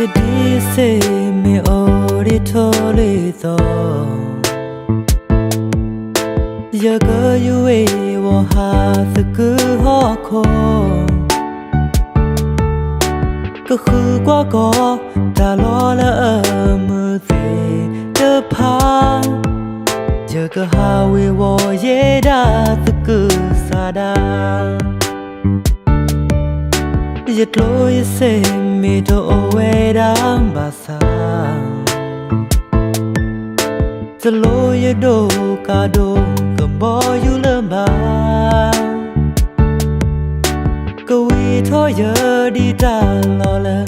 จะดีเสไม่โอได้ทอเลยต่ออย่าก็อยู่เอว่าหาสักคือหอคอก็คือกว่าก็ตาล้อละมือเตเดพาเจอก็หาวิวเยดาสักคือสาดาอย่าโกรธอย่าเสไม่โดเวดามบาสาจะโลอย่าโดกาโดก็บ่อยู่เริ่มบาก็วีท้อเยอะดีตาลอละ